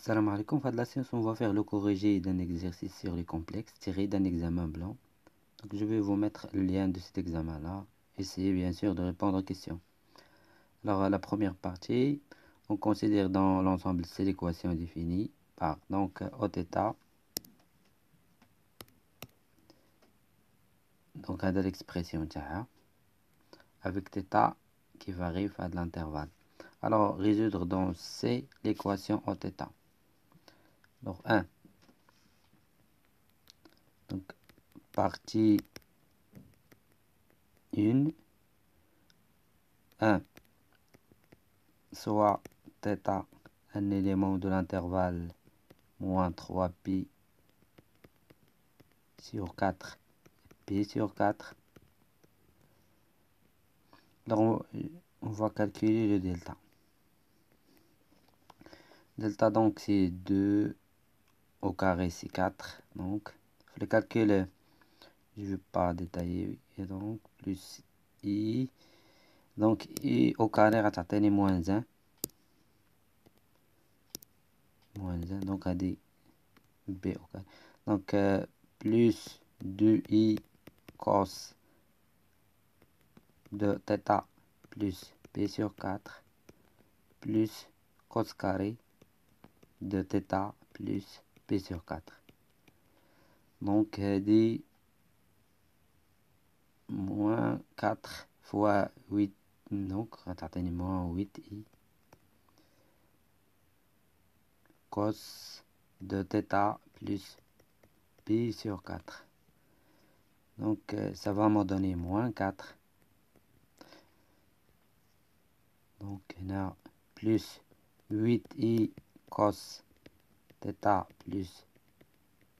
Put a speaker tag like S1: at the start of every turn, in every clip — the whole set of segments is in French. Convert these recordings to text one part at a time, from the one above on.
S1: Salam alaikum, de la séance, on va faire le corrigé d'un exercice sur les complexes tiré d'un examen blanc. Donc, je vais vous mettre le lien de cet examen-là. Essayez bien sûr de répondre aux questions. Alors, la première partie, on considère dans l'ensemble, c'est l'équation définie par donc Oθ. Donc, de l'expression avec θ qui varie de l'intervalle. Alors, résoudre dans C l'équation Oθ. Alors, 1. Donc, partie 1, soit θ, un élément de l'intervalle moins 3pi sur 4, pi sur 4. Alors, on va calculer le delta. Delta, donc, c'est 2 au carré, c'est 4. Donc, il faut le calculer. Je ne vais pas détailler. Et donc, plus i. Donc, i au carré, on moins 1. Moins 1. Donc, on dit b au carré. Donc, plus 2i cos de θ plus p sur 4 plus cos carré de θ plus p sur 4. Donc, dit moins 4 fois 8, donc, moins 8i cos de θ plus pi sur 4. Donc, ça va me donner moins 4. Donc, on a plus 8i cos θ plus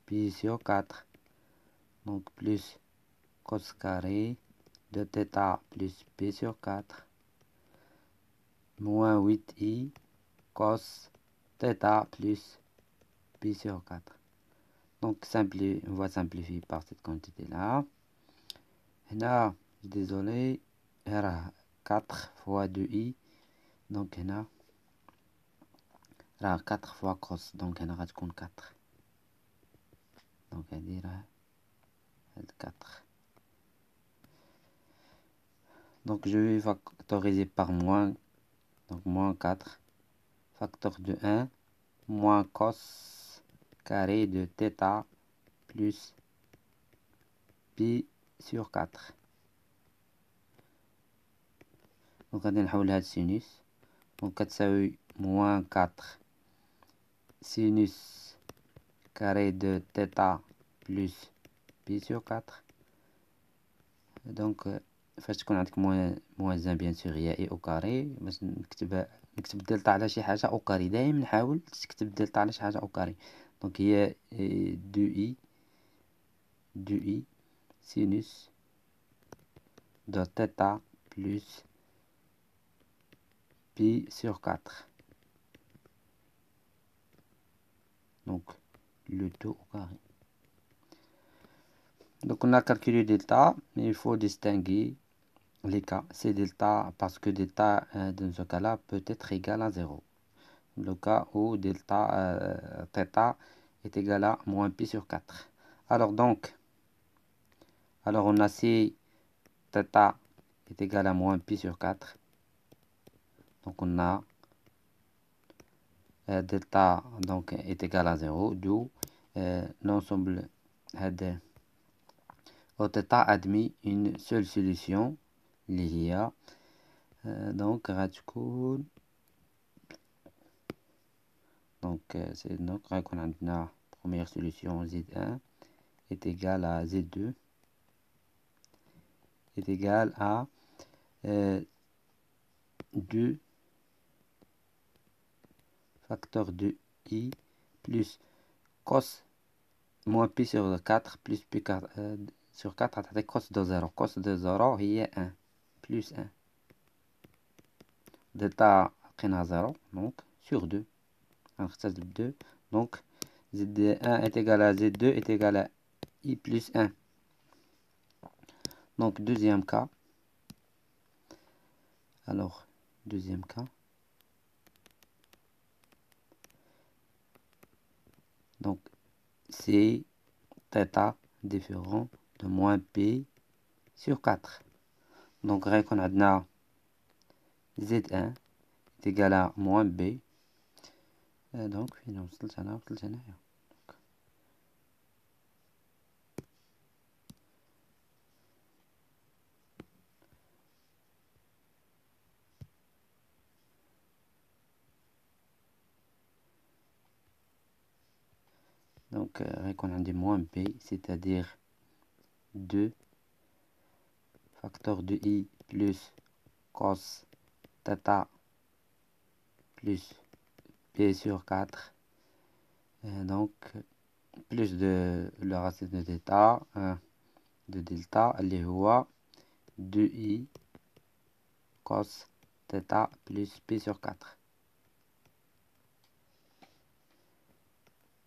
S1: pi sur 4. Donc, plus cos carré de θ plus p sur 4. Moins 8i cos θ plus pi sur 4. Donc, on va simplifier par cette quantité-là. Et là, désolé, era 4 fois 2i. Donc, on a 4 fois cos. Donc, on a 4. Donc, on dira 4. Donc, je vais factoriser par moins. Donc, moins 4. Facteur de 1. Moins cos carré de θ plus pi sur 4. Donc, on va le sinus. Donc, 4, ça veut moins 4 sinus carré de θ plus pi sur 4. Donc, فاش تكون عندك moins 1 bien sûr هي اي او كاري باش نكتب دلتا على شي حاجه او كاري. دائما نحاول تكتب دلتا على شي حاجه او كاري. دونك هي 2i sinus de θ plus pi sur 4. Donc, le tout au carré. Donc, on a calculé delta, mais il faut distinguer les cas. C'est delta parce que delta, dans ce cas-là, peut être égal à 0. Le cas où delta θ est égal à moins pi sur 4. Alors, on a si θ est égal à moins pi sur 4. Donc, on a delta donc, est égal à 0, d'où l'ensemble de Oθ admet une seule solution, l'IA. Donc, c'est donc la première solution Z1 est égale à Z2 est égal à 2 facteur de I plus cos moins pi sur 4 plus pi sur 4 avec cos de 0. Cos de 0 هي 1 plus 1. Delta à 0 donc sur 2. Alors ça c'est 2. Donc Z1 est égal à Z2 est égal à I plus 1. Donc deuxième cas. Alors deuxième cas. Donc, c'est θ différent de moins P sur 4. Donc, on a Z1 est égal à moins B. Donc, on a dit moins B, c'est-à-dire 2 facteur de I plus cos θ plus P sur 4. Donc, plus de la racine de θ, de delta, اللي هو 2i cos θ plus P sur 4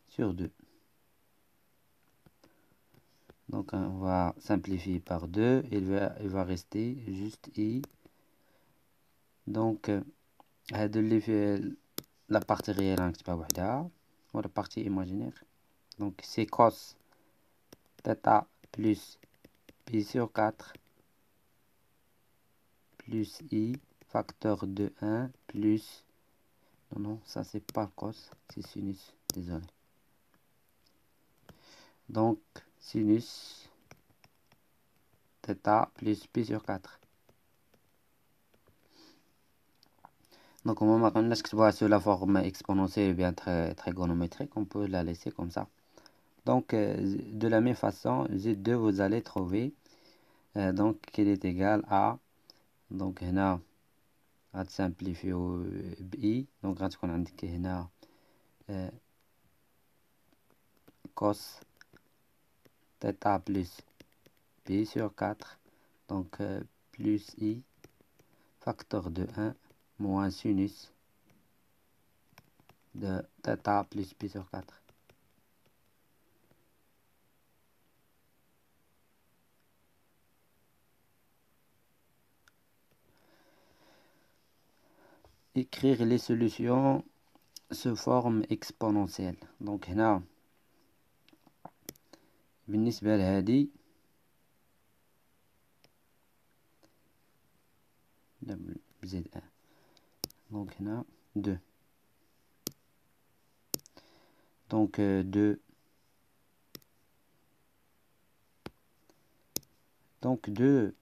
S1: sur 2. Donc, on va simplifier par 2. Il va rester juste i. Donc, la partie réelle نكتبها وحدها ou la partie imaginaire. Donc, c'est cos θ plus P sur 4 plus i facteur de 1 plus... Non, ça c'est pas cos, c'est sinus. Désolé. Donc, sinus θ plus P sur 4. Donc, on va maintenant que sur la forme exponentielle bien trigonométrique, on peut la laisser comme ça. Donc, de la même façon, Z2, vous allez trouver donc qu'il est égal à, donc هنا غتسامبليفيو بإي. donc غتكون عندك هنا cos θ plus P sur 4, donc plus I facteur de 1 moins sinus de θ plus P sur 4. Écrire les solutions sous forme exponentielle. Donc هنا بالنسبة لهذه Z1. Donc هنا 2. Donc 2. Donc 2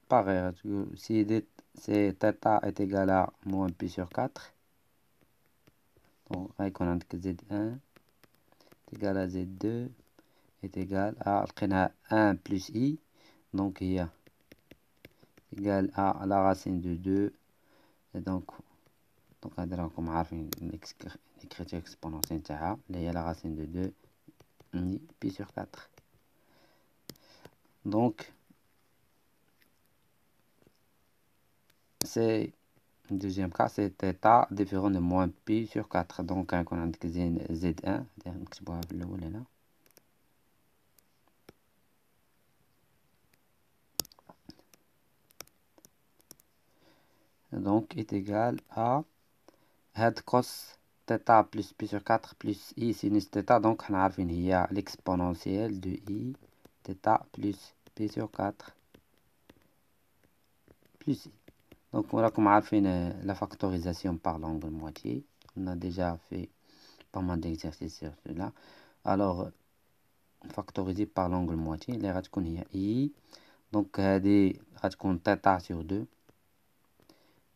S1: pareil, si θ est égal à moins P sur 4, donc on a que Z1 est égal à Z2 est égal à 1 plus I, donc il y a égal à la racine de 2, et donc comme عارفين l'écriture exponentielle تاعها اللي هي la racine de 2 Pi sur 4. Donc c'est le deuxième cas, c'est θ différent de moins Pi sur 4. donc on a Z1 نكتبوها في الأول هنا. Donc est égal à هاد cos θ plus Pi sur 4 plus I sinus θ. donc حنا عارفين هي l'exponentielle de I θ plus P sur 4 plus I. Donc voilà, comme عارفين la factorisation par l'angle moitié. On a déjà fait pas mal d'exercices sur cela. Alors factoriser par l'angle moitié اللي غتكون هي I. donc هذه غتكون θ sur 2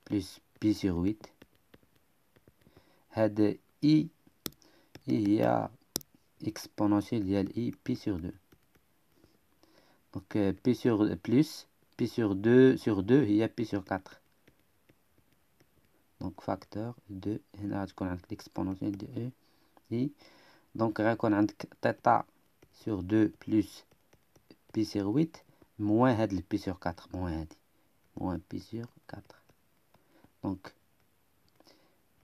S1: plus Pi sur 8. هذا I هي exponentielle ديال I Pi sur 2. donc Pi sur plus Pi sur 2 sur 2 هي Pi sur 4. donc facteur de هنا غتكون عندك l'exponentielle de E I. donc غيكون عندك θ sur 2 plus Pi sur 8 moins هاد Pi sur 4 moins هادي moins Pi sur 4. donc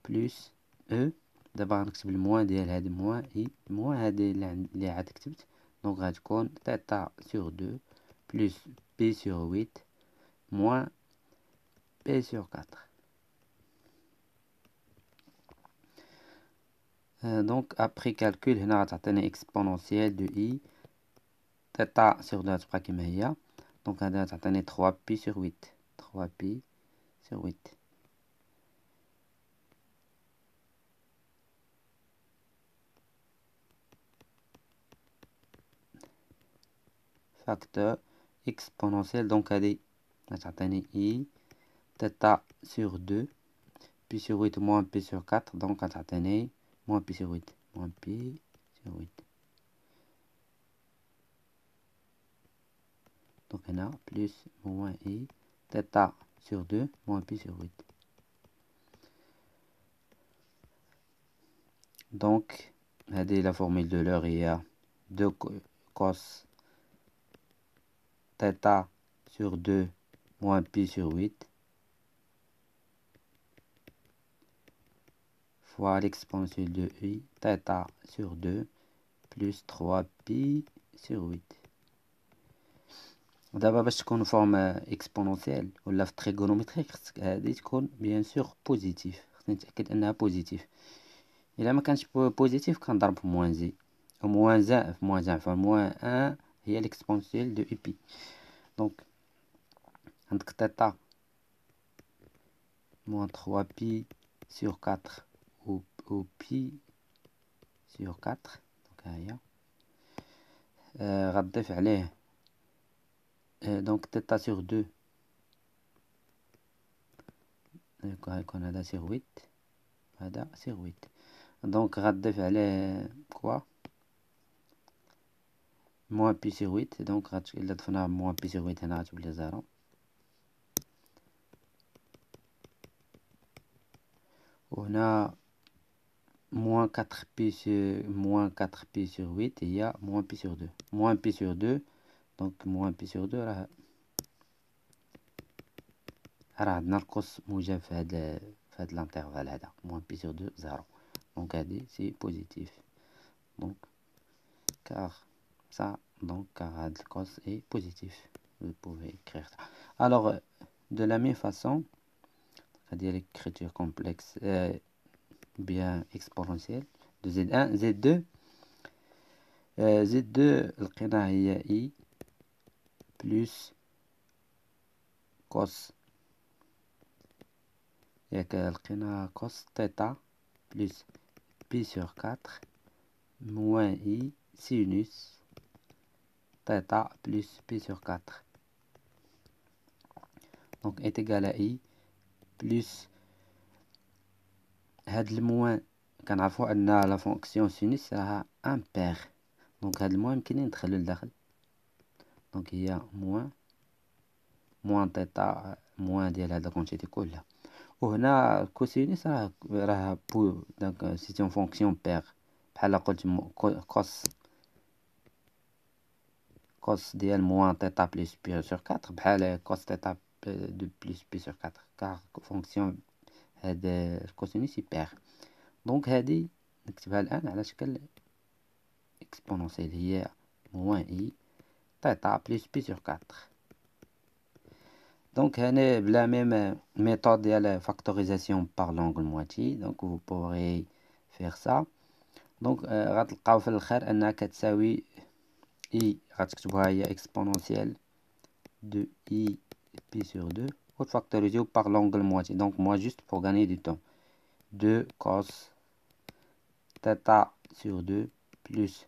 S1: plus E. دابا غنكتب الموان ديال هادي موان I موان هادي اللي عاد كتبت. donc غتكون θ sur 2 plus Pi sur 8 moins P sur 4. Donc après calcul هنا غتعطيني exponentielle de i θ sur 2 غتبقى كما هي. دونك هذا غتعطيني 3 pi sur 8 3 pi sur 8. Facteur exponentiel, donc هذه غتعطيني i θ sur 2 pi sur 8 moins pi sur 4, donc غتعطيني moins pi sur 8 moins pi sur 8. Donc هنا plus moins i θ sur 2 moins pi sur 8. Donc هذه la formule de l'heure هي 2 cos θ sur 2 moins pi sur 8 fois l'exponentielle de i θ sur 2 plus 3 pi sur 8. دابا باش تكون فورم اكسبونونسيال ولا في تريغونومتريك خصك هذه تكون بيان سور بوزيتيف، خصني نتاكد انها بوزيتيف. الا ما كانش بوزيتيف كنضرب في موان زي موان زا في موان زا فموان 1 هي l'exponentielle de pi. دونك عندك θ moins 3 pi sur 4 ou pi sur 4. دونك ها هي غتضيف عليه donc θ sur 2 يكون هذا sur 8 هذا sur 8. donc غتضيف عليه quoi moins pi sur 8. donc إلا ضفنا moins pi sur 8 هنا غتولي 0. وهنا moins 4 pi sur 8 هي moins pi sur 2 moins pi sur 2. donc moins pi sur 2 راه عندنا القوس موجب في هاد الانترفال هذا moins pi sur 2 0. donc هذه c'est positif. donc car ça donc car le cos est positif, vous pouvez écrire ça. Alors de la même façon, c'est-à-dire l'écriture complexe bien exponentielle de z1 z2 z2 لقينا هي i plus cos ياك لقينا cos θ plus pi sur 4 moins i sinus θ plus pi sur 4 donc est égal à i plus هاد الموان كنعرفوا ان لا فونكسيون سينوس راها امبير. دونك هاد الموان يمكن ندخلو لداخل. دونك هي موان θ موان ديال هاد الكونتيتي كلها. وهنا كوسينوس راه بو دونك سي اون فونكسيون بير بحال قلت كوس ديال موان θ بلس بي سور 4 بحال كوس θ دو بلس بي سور 4 كار فونكسيون هاد الكوسينوس بير. دونك هذه نكتبها الآن على شكل اكسبونونسيال هي موان اي θ بلس بي سور 4. دونك هنا بلا ميم méthode ديال factorisation par l'angle moitié. donc vous pourrez faire ça. donc غتلقاو في الاخر انها كتساوي i غتكتبوها هي exponentielle de i pi sur 2 وتفاكتوريزيو par l'angle moitié. donc moi juste pour gagner du temps 2 cos θ sur 2 plus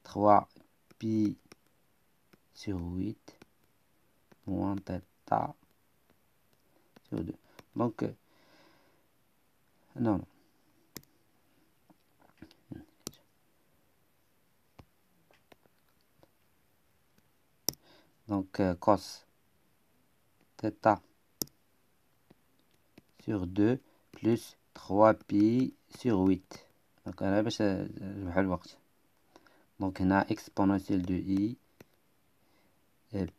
S1: 3 pi sur 8 moins θ sur 2. donc non donc cos θ sur 2 plus 3 pi sur 8. donc أنا باش نربحو الوقت. donc هنا exponentielle de i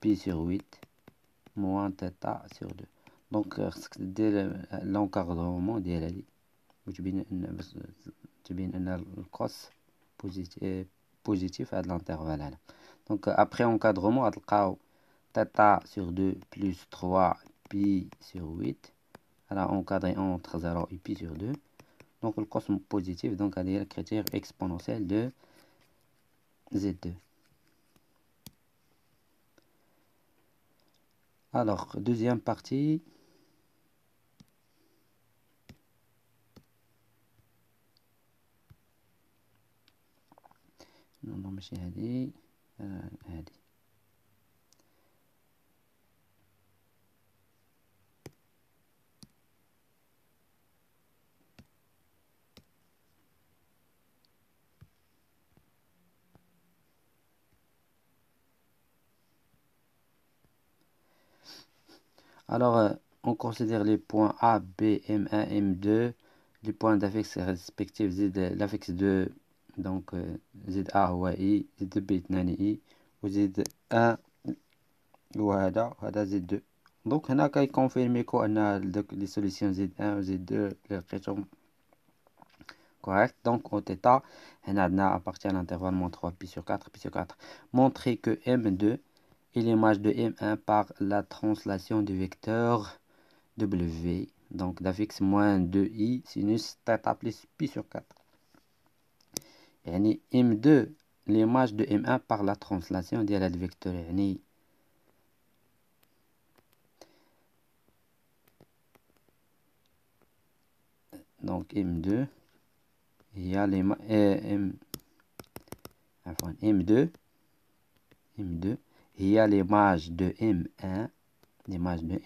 S1: pi sur 8 moins θ sur 2. donc خصك دير l'encadrement ديال هادي وتبين ان باش تبين ان الكوس بوزيتيف هاد الانترفال هذا. donc après encadrement غتلقاو θ sur 2 plus 3 pi sur 8 alors encadré entre 0 et pi sur 2. Donc le cosme positif, donc هذه هي le critère exponentiel de Z2. Alors, deuxième partie. Non, ماشي هذه هذه. Alors, on considère les points A, B, M1, M2, les points d'affixe respectifs Z, l'affixe de donc ZA هو I, ZB اثنان I, و Z1 وهذا Z2. Donc هنا كيكونفيرميكو أن les solutions Z1 و Z2 لقيتهم correct. Donc au θ هنا عندنا à partir de l'intervalle moins 3 pi sur 4 pi sur 4. Montrer que M2 est l'image de M1 par la translation du vecteur W, donc d'affixe moins 2i sinus θ plus pi sur 4. يعني M2 l'image de M1 par la translation ديال هذا الفيكتور يعني donc M2 هي M2 هي l'image de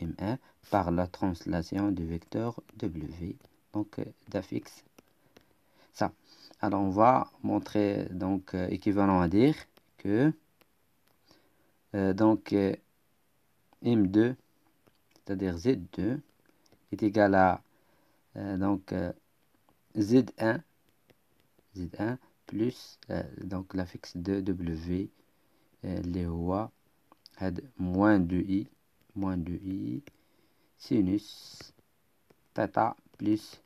S1: M1 par la translation du vecteur W, donc d'affixe ça. Alors on va montrer donc équivalent à dire que donc M2 c'est-à-dire Z2 est égal à donc Z1 plus donc l'affixe de W اللي هو هاد moins 2i sinus θ plus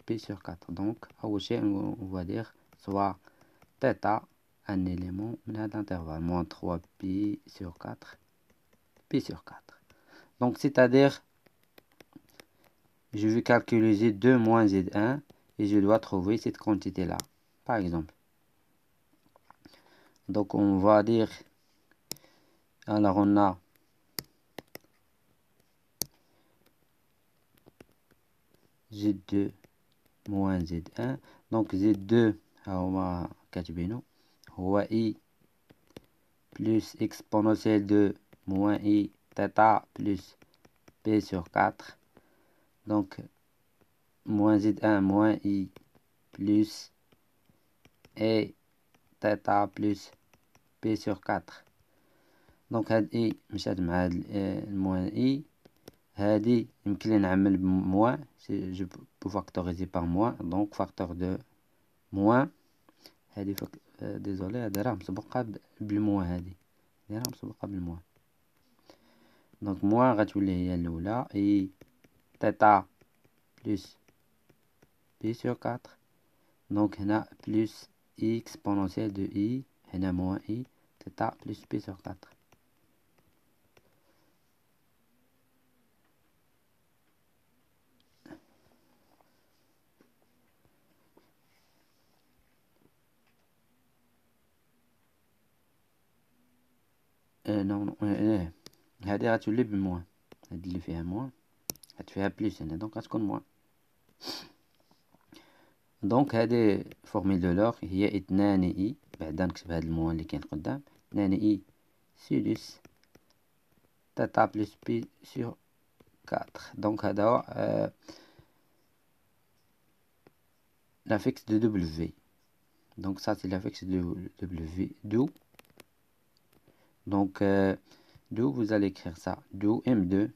S1: pi sur 4. Donc أول شيء on va dire soit θ un élément من هذا l'intervalle moins 3 pi sur 4 pi sur 4. Donc c'est-à-dire je vais calculer Z2 moins Z1 et je dois trouver cette quantité là par exemple. Donc on va dire, alors on a Z2 moins Z1, donc Z2 هو كاتبينه هو I plus exponentielle de moins I θ plus P sur 4, donc moins Z1 moins I plus E θ plus P sur 4. donc هاد I مشات مع هاد الموان I هادي يمكن لي نعمل بموان je peux factoriser par moins, donc facteur de moins هادي désolé هادي راه مسبقة بالموان هادي راه مسبقة بالموان donc موان غتولي هي الأولى I θ plus P sur 4 donc هنا plus I exponentielle de I هنا moins I θ plus P sur 4. non هذه غتولي بموان هذه اللي فيها موان فيها بليس هنا دونك غتكون موان. دونك هذه فورميل دو لوغ هي 2 اي بعدا نكتب هاد الموان اللي كاين قدام 2 اي سينوس θ بلس بي سور 4. دونك هذا هو l'affixe de W. Donc ça c'est l'affixe de W, d'où donc d'où vous allez écrire ça, d'où M2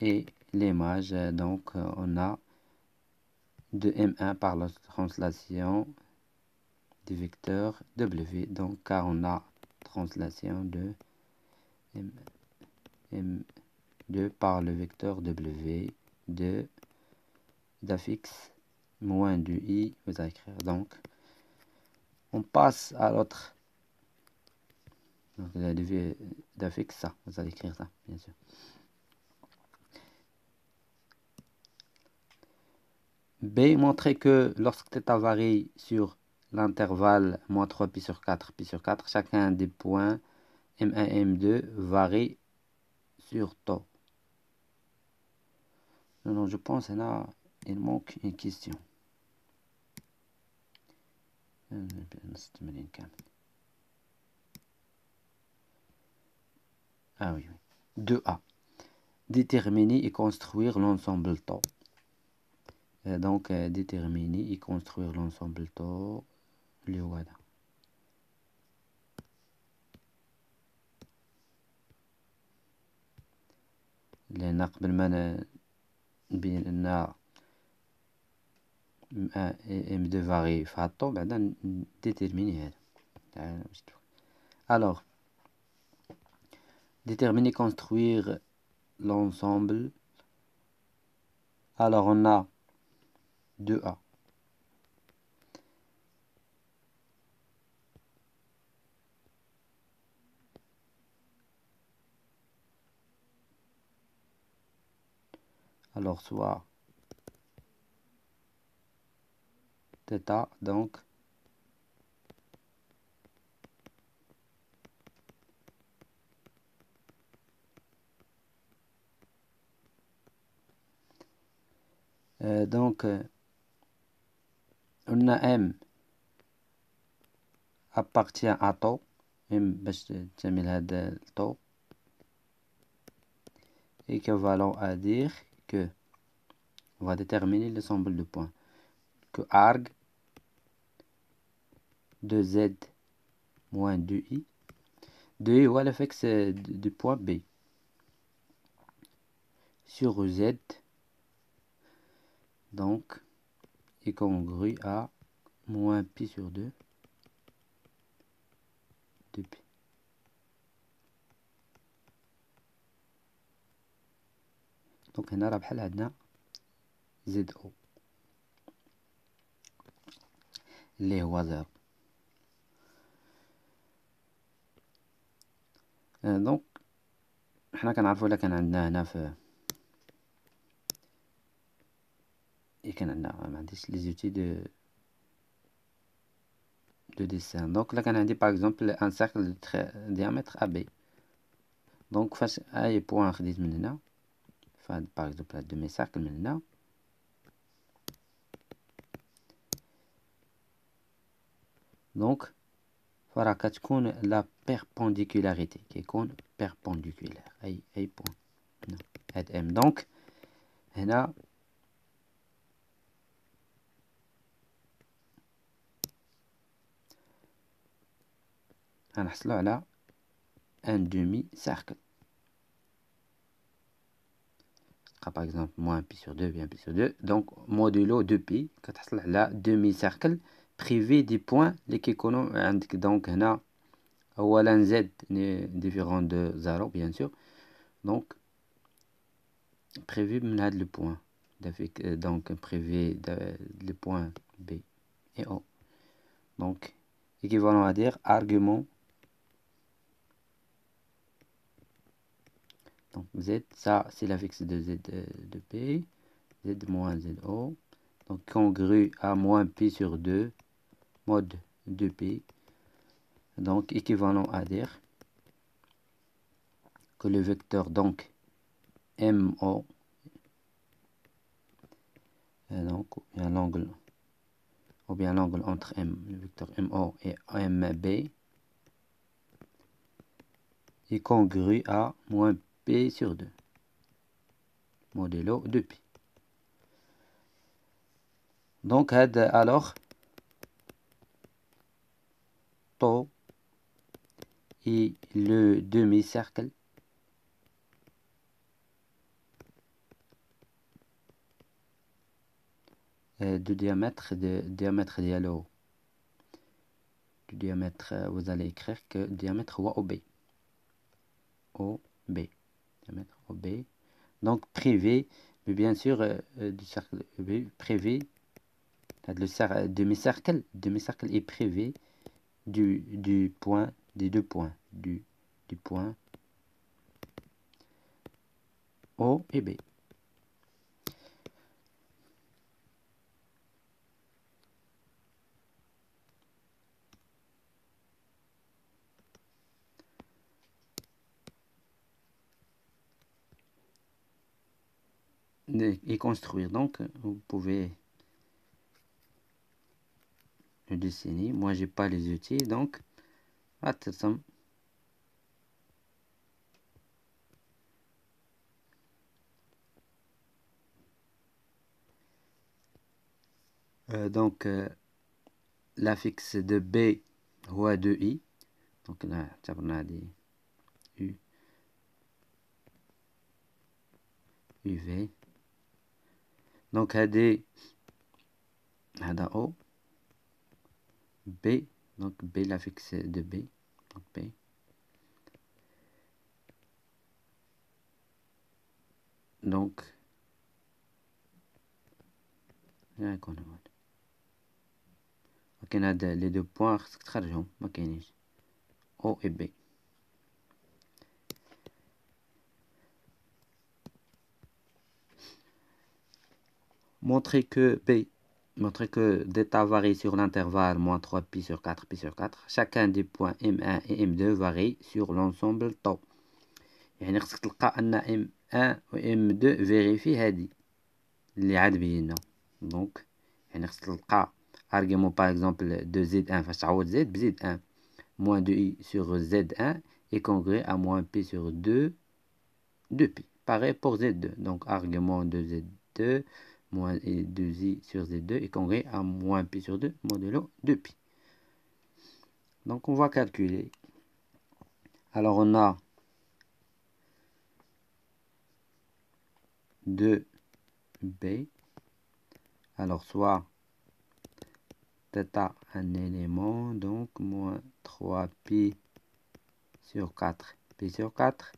S1: et l'image donc on a de M1 par la translation du vecteur W, donc car on a translation de M2 par le vecteur W de d'affixe moins du I, vous allez écrire. Donc on passe à l'autre, donc la dérivée d'affixe, ça vous allez écrire ça bien sûr. B, montrer que lorsque θ varie sur l'intervalle moins 3 pi sur 4, chacun des points M1 et M2 varie sur tau. Non, je pense là, il manque une question. Ah oui, oui. 2A. Déterminer et construire l'ensemble tau. Donc, déterminer et construire l'ensemble tau. اللي هو هذا. لأن قبل ما نبين أن M2 varie في هاد الطو بعدا déterminer هذا. Alors, déterminer, construire l'ensemble. Alors, on a 2A. Alors, soit θ, donc, on a M appartient à tau. M باش تعمل هذا التو équivalent à dire que on va déterminer l'ensemble de points que arg de Z moins 2i. 2i هو le fixe du point B sur Z, donc est congru à moins pi sur 2 de pi. donc هنا راه بحال عندنا ZO اللي هو 0. دونك حنا كنعرفوا الا كان عندنا هنا في كان عندنا ما عنديش لي زوتي de dessin. Donc là, quand on dit par exemple un cercle de diamètre AB. Donc face à un point par exemple un demi-cercle maintenant. Donc voilà كتكون la perpendicularité كيكون perpendiculaire أي point هاد M. donc هنا غنحصلو على un demi-cercle. Par exemple moins pi sur 2 bien pi sur 2, donc modulo 2pi كتحصل على demi-cercle privé des points اللي كيكونوا عندك. donc هنا اولا z différent de 0 bien sûr, donc privé من هاد le point donc privé le point B et O, donc équivalent à dire argument. Donc Z, ça c'est la fixe de Z de P, Z moins ZO, donc congru à moins P sur 2, mode 2P, donc équivalent à dire que le vecteur donc MO, donc ou bien l'angle entre le vecteur MO et MB est congru à moins P sur 2, modulo 2P. Donc alors tau et le demi-cercle de diamètre dialogue. Du diamètre, vous allez écrire que diamètre OB. OB. Diamètre OB. Donc privé, mais bien sûr du cercle privé. Le demi-cercle est privé du point, des deux points, du point O et B. y construire. Donc, vous pouvez le dessiner. Moi, j'ai pas les outils, donc, attention. Donc, l'affixe de B هو de I. Donc, là, اعتبرنا هذه U, UV. Donc, هذه هذا O, B. Donc, B, l'affixe de B. Donc, B. Donc, كاين هاد لي دو بوين خصك تخرجهم، ما كاينينش O et B. Montrer que d'état varie sur l'intervalle moins 3pi sur 4pi sur 4. Chacun des points M1 et M2 varie sur l'ensemble tau. يعني خصك تلقى أن M1 و M2 vérifie هادي اللي عاد بينا. دونك يعني خصك تلقى argument par exemple de Z1 فاش تعوض Z بزد 1 moins 2i sur Z1 est congrué à moins pi sur 2pi. Pareil pour Z2. Donc argument de Z2 moins 2i sur Z2 est congrué à moins pi sur 2 modulo 2pi. Donc on va calculer. Alors on a 2b. Alors soit θ un élément, donc moins 3pi sur 4 pi sur 4.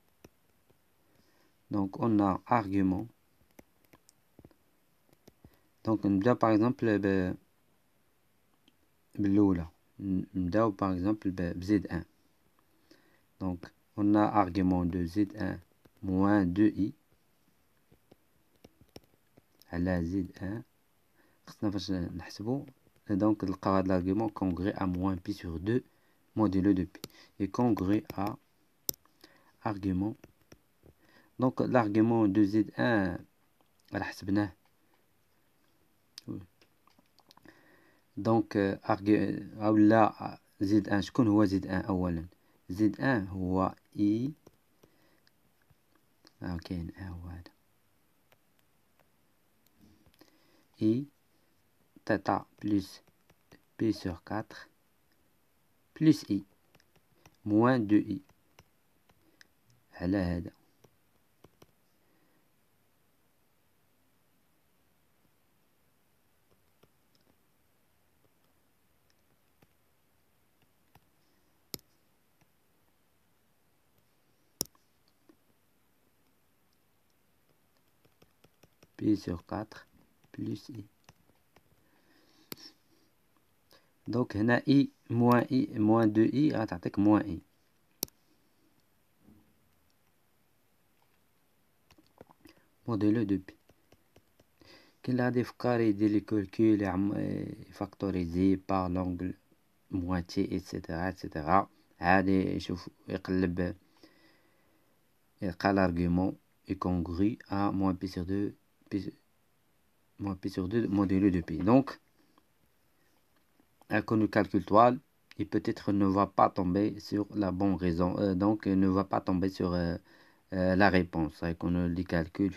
S1: Donc on a argument. Donc نبدأ par exemple بالأولى. نبدأ par exemple بZ1. Donc on a argument de Z1 moins 2i على Z1. خصنا فاش نحسبو donc نلقاو هاد l'argument congrès à moins pi sur 2 modulo de pi et congrès à argument. Donc l'argument de Z1 راه حسبناه. دونك أولا Z1 شكون هو Z1 أولا؟ Z1 هو I كاين هو هذا I θ plus P sur 4 plus I moins 2I على هذا. P sur 4 plus I. Donc هنا I moins 2I غتعطيك moins I. modulo de pi. كاين اللي غادي يفكر يدير لي كولكول يفاكتوريزي باغ لونغل مواتي ايتترا ايتترا. عادي يشوف يقلب يلقى l'argument est congru à moins pi sur 2 moins pi sur 2 modulo de pi. Donc un connu calcul toile, il peut-être ne va pas tomber sur la bonne raison, donc ne va pas tomber sur la réponse. qu'on les calcul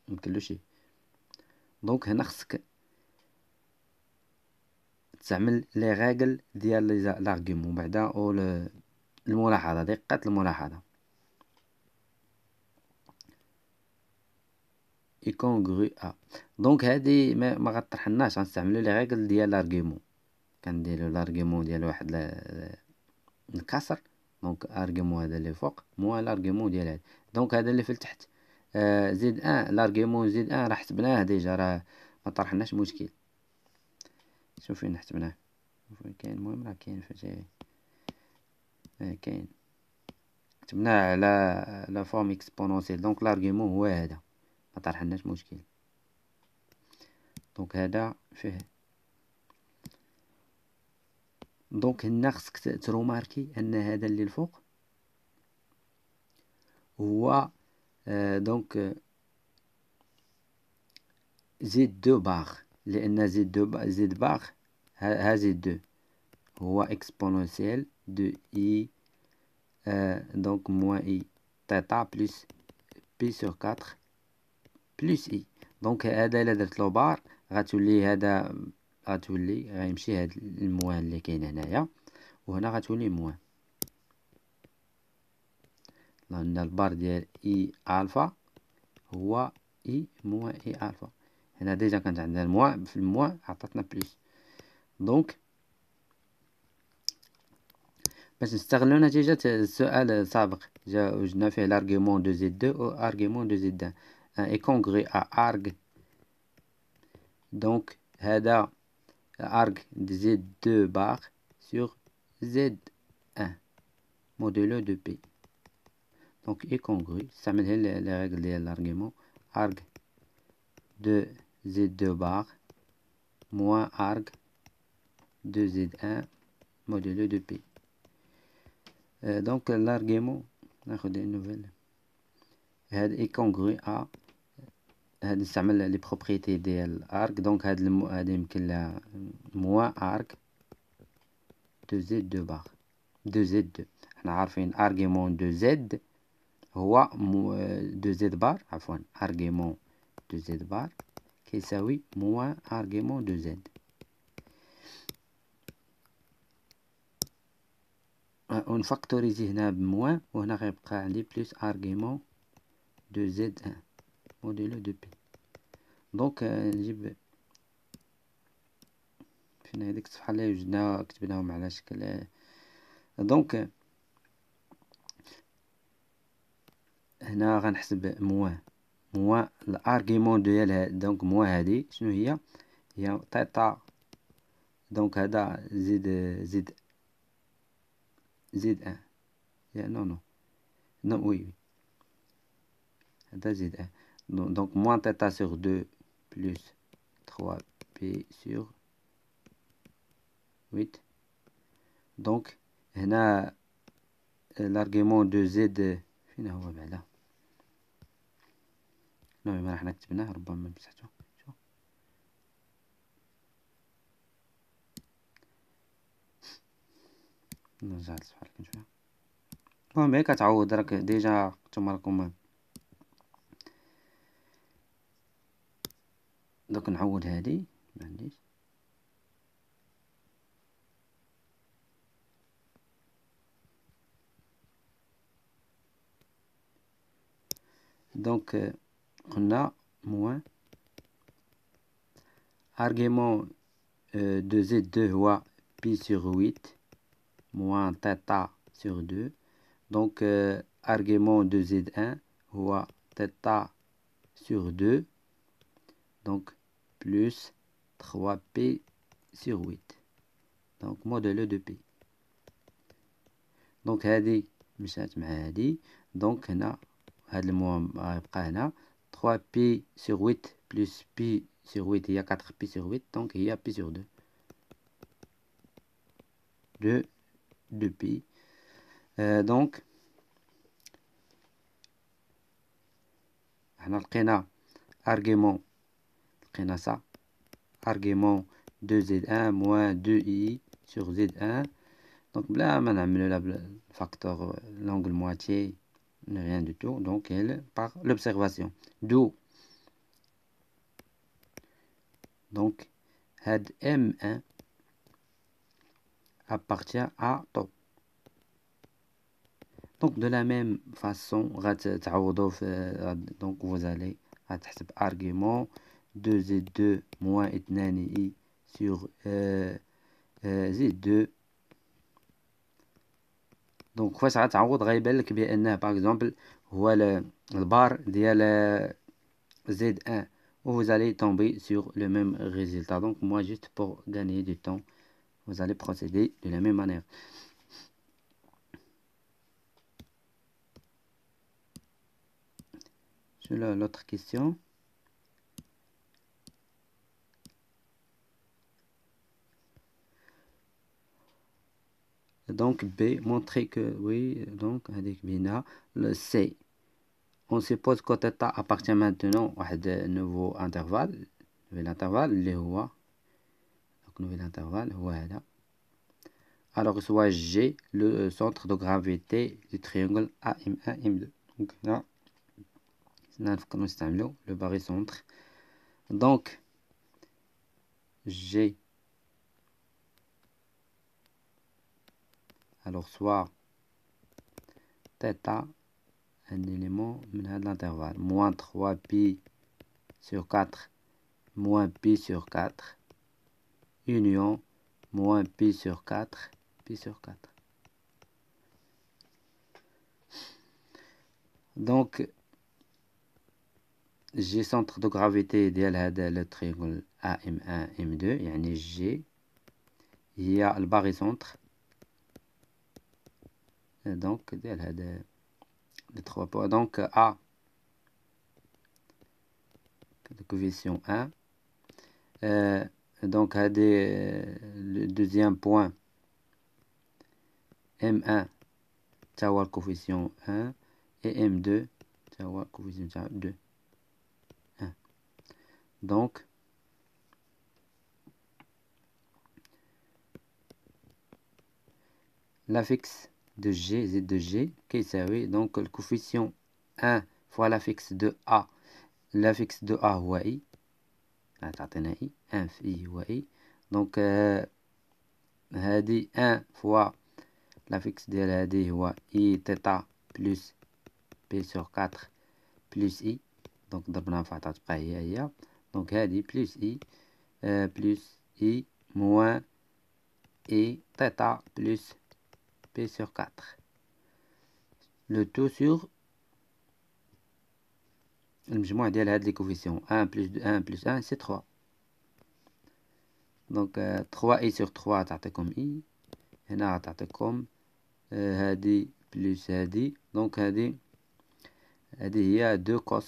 S1: يمكن له شي. دونك هنا خصك تعمل لي ريغل ديال لارغيومون بعدا او الملاحظه، دقه الملاحظه. يكونغرو ا. دونك هادي ما غطرحناش، غنستعملو لي ريغل ديال لارغيومون. كنديرو لارغيومون ديال واحد الكسر، دونك ارغيومون هذا اللي فوق موان لارغيومون ديال هذا. دونك هذا اللي في التحت زد ان، لارغيومون زد ان راه حسبناه ديجا، راه ما طرحناش مشكل. شوف فين حسبناه، فين كاين، المهم راه كاين فاش كاين كتبناه على لا فورم اكسبونونسيال. دونك لارغيومون هو هذا، ما طرحناش مشكل. دونك هذا فيه. دونك هنا خصك تروماركي ان هذا اللي الفوق هو دونك Z2 بار، لأن Z بار ها Z2 هو exponentiel de I donc moins I θ plus P sur 4 plus I. donc هذا إلا درت له بار غتولي هذا غيمشي هاد الموان اللي كاين هنايا وهنا غتولي موان، لأن البار ديال إي ألفا هو إي موان إي ألفا. هنا ديجا كانت عندنا الموان، في الموان عطاتنا بليس. دونك باش نستغلو نتيجة السؤال السابق وجدنا فيه l'argument de Z2 و argument de Z1 est congrue à arg. donc هذا arg de Z2 bar sur Z1 modulo de P. donc est congrue نستعمل les règles ديال l'argument arg de Z2 bar moins arg de Z1 modulo de P. donc l'argument ناخد une nouvelle هذا est congrue à هذا نستعمل لي بروبريتي ديال arg. donc هذا يمكن لها moins arg de Z2 bar de Z2. احنا عارفين argument de Z هو de Z bar عفوا argument de Z bar كيساوي moins argument de Z. ونفاكتوريزي هنا بموان وهنا غيبقى عندي بلس argument de Z1 modulo de P. دونك نجيب فين هذيك الصفحة اللي وجدنا كتبناهم على شكل. دونك هنا غنحسب موان الارغيمون ديال دونك موان هادي شنو هي تيتا. دونك هذا زد ان نو وي هذا زد ان. دونك موان تيتا sur 2 plus 3p sur 8. دونك هنا l'argument de z فين هو بعدا؟ ما راح نكتبناه ربما مسحته. نرجع للصفحة اللي كنت فيها. المهم هيك تعوض راك ديجا نتوما راكم. دوك نعوض هادي معنديش. دونك قلنا موان argument de Z2 هو pi sur 8 moins θ sur 2. donc argument de Z1 هو θ sur 2 donc plus 3p sur 8 donc modulo de P. donc هذه مشات مع هذه. donc هنا هاد الموان غيبقى هنا 3p sur 8 plus p sur 8 هي 4p sur 8 donc هي p sur 2 de p. donc حنا لقينا argument لقينا ça argument de Z1 moins 2i sur Z1. donc بلا ما نعملو لا بالفاكتور l'angle moitié rien du tout. donc elle par l'observation d'où donc had M1 appartient à top. donc de la même façon غتعوضوا في donc vous allez غتحسب argument 2z2 moins 2i sur z2. donc فاش غتعوض غيبان لك بانه باغ اكزومبل هو البار ديال z1 où vous allez tomber sur le même résultat. donc moi juste pour gagner du temps vous allez procéder de la même manière. Sur l'autre question. donc B, montrer que oui, donc avec Bina, le C, on suppose que θ appartient maintenant à un nouveau intervalle. nouvel intervalle اللي هو donc nouvel intervalle هو هذا. Alors soit G le centre de gravité du triangle AM1 M2. donc هنا نفكر نستعملو le barycentre. donc G, alors soit θ un élément من هذا l'intervalle moins 3 pi sur 4 moins pi sur 4 union moins pi sur 4 pi sur 4. donc G centre de gravité ديال هذا le triangle AM1 M2 يعني G هي الباغيسونتر donc ديال هذا les 3 points. donc A de coefficient 1 donc le deuxième point M1 تا هو coefficient 1 et M2 تا هو coefficient 2 1. donc l'affixe de G Z de G كيساوي donc le coefficient 1 fois l'affixe de A. l'affixe de A هو I تعطينا I 1 في I هو I. donc هذه 1 fois l'affixe ديال هذه هو I θ plus P sur 4 plus I. donc ضربناها في عطا تبقى هي donc هذه plus I plus I moins I θ plus P sur 4 le tout sur المجموع ديال هاد لي كوفيسيون 1 plus 1 plus 1 c'est 3. donc 3i sur 3 تعطيكم i هنا تعطيكم هادي بلس هادي donc هادي هي 2 cos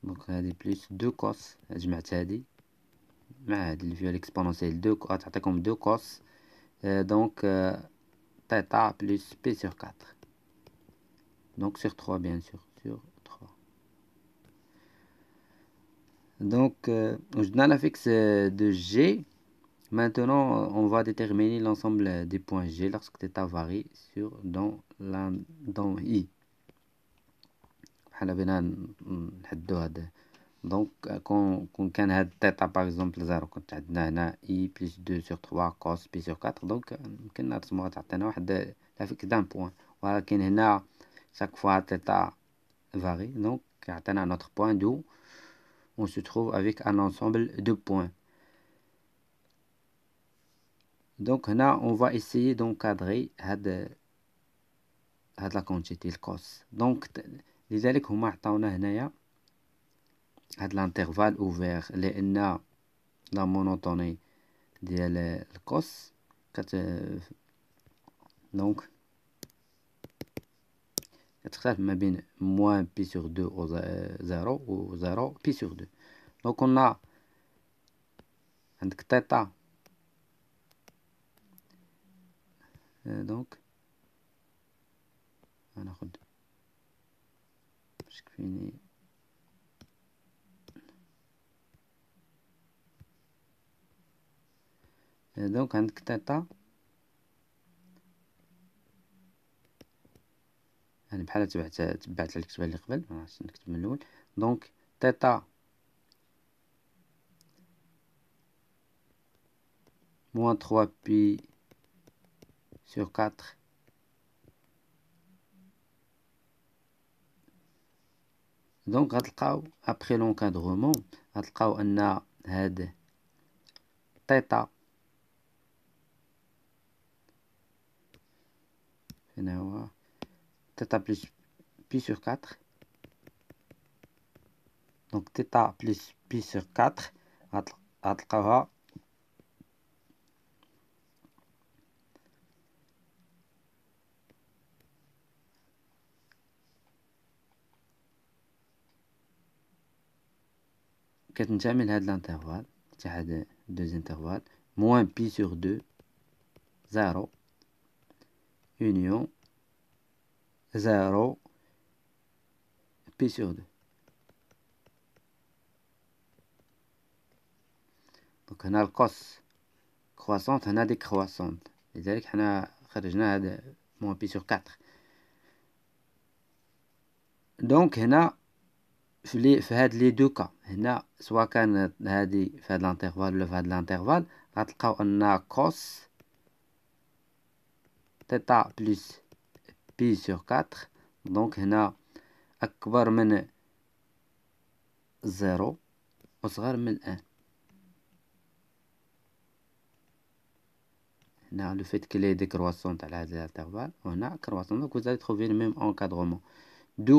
S1: donc هادي بلس 2 cos جمعت هادي مع هادي اللي فيها l'exponentielle 2 تعطيكم 2 cos donc θ plus p sur 4 donc sur 3 bien sûr sur 3. donc وجدنا l'affixe de G. Maintenant, on va déterminer l'ensemble des points G lorsque θ varie dans I. بحال بنا نحدو هذا donc كون كان هاد θ par exemple 0 كنت عندنا هنا I plus 2 sur 3 cos P sur 4 donc يمكن نرسموها تعطينا واحد l'affixe d'un point. ولكن هنا chaque fois θ varie donc يعطينا un autre point d'où on se trouve avec un ensemble de points. donc هنا on va essayer d'encadrer هاد la quantité الكوس. donc لذلك هما عطاونا هنايا هاد l'intervalle ouvert لأن لا مونوتوني ديال الكوس donc كتختلف ما بين moins pi sur 2 au 0 و 0 pi sur 2. donc on a عندك θ donc غناخد باش كفيني donc عندك θ يعني بحال تبعت الكتابة اللي قبل معرفتش نكتب من الأول. donc θ moins 3 pi sur 4 donc غتلقاو après l'encadrement غتلقاو أن هاد θ هنا هو θ plus pi sur 4 donc θ plus pi sur 4 غتلقاوها كتنتمي لهاد الانترفال تاع هاد دوز انترفال moins pi sur 2 0 union 0 pi sur 2 دونك هنا الكوس كرواسونت هنا ديكرواسونت، لذلك حنا خرجنا هذا موان بي سور 4. دونك هنا في هاد لي دو كا، هنا سواء كانت هادي في هاد الانترفال ولا في هاد الانترفال، غتلقاو ان كوس تيتا بلس بي سور 4. دونك هنا اكبر من 0 اصغر من 1. هنا le fait qu'elle est décroissante على هذا الانترفال، وهنا كرواسون. دونك vous allez trouver le même encadrement. D'où